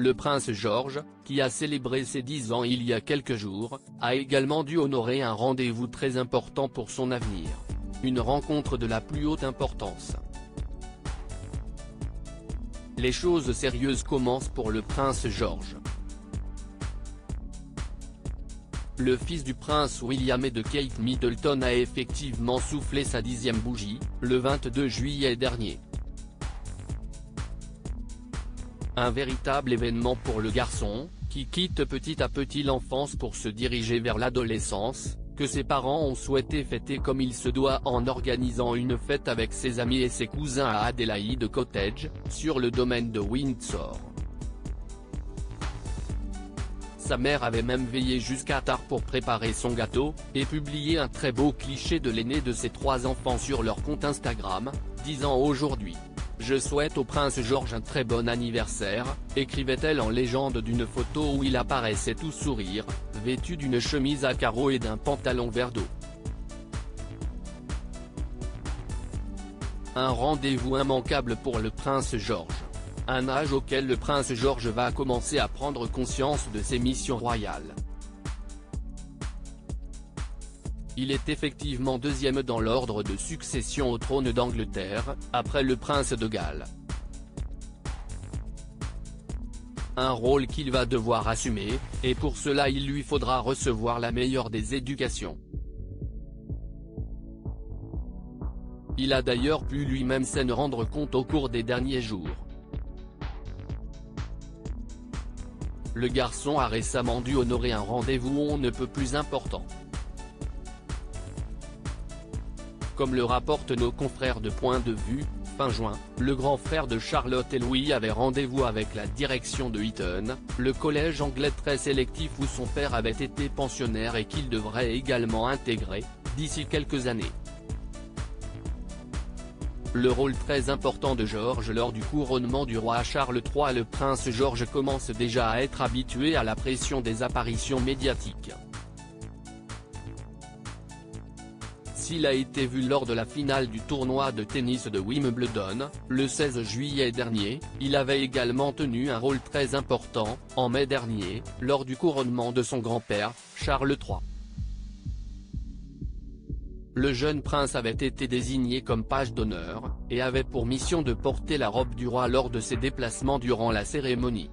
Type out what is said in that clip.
Le prince George, qui a célébré ses 10 ans il y a quelques jours, a également dû honorer un rendez-vous très important pour son avenir. Une rencontre de la plus haute importance. Les choses sérieuses commencent pour le prince George. Le fils du prince William et de Kate Middleton a effectivement soufflé sa 10e bougie, le 22 juillet dernier. Un véritable événement pour le garçon, qui quitte petit à petit l'enfance pour se diriger vers l'adolescence, que ses parents ont souhaité fêter comme il se doit en organisant une fête avec ses amis et ses cousins à Adelaide Cottage, sur le domaine de Windsor. Sa mère avait même veillé jusqu'à tard pour préparer son gâteau, et publié un très beau cliché de l'aîné de ses 3 enfants sur leur compte Instagram, disant aujourd'hui: « Je souhaite au prince George un très bon anniversaire », écrivait-elle en légende d'une photo où il apparaissait tout sourire, vêtu d'une chemise à carreaux et d'un pantalon vert d'eau. Un rendez-vous immanquable pour le prince George. Un âge auquel le prince George va commencer à prendre conscience de ses missions royales. Il est effectivement 2e dans l'ordre de succession au trône d'Angleterre, après le prince de Galles. Un rôle qu'il va devoir assumer, et pour cela il lui faudra recevoir la meilleure des éducations. Il a d'ailleurs pu lui-même s'en rendre compte au cours des derniers jours. Le garçon a récemment dû honorer un rendez-vous on ne peut plus important. Comme le rapportent nos confrères de Point de Vue, fin juin, le grand frère de Charlotte et Louis avait rendez-vous avec la direction de Eton, le collège anglais très sélectif où son père avait été pensionnaire et qu'il devrait également intégrer, d'ici quelques années. Le rôle très important de George lors du couronnement du roi Charles III. Le prince George commence déjà à être habitué à la pression des apparitions médiatiques. S'il a été vu lors de la finale du tournoi de tennis de Wimbledon, le 16 juillet dernier, il avait également tenu un rôle très important, en mai dernier, lors du couronnement de son grand-père, Charles III. Le jeune prince avait été désigné comme page d'honneur, et avait pour mission de porter la robe du roi lors de ses déplacements durant la cérémonie.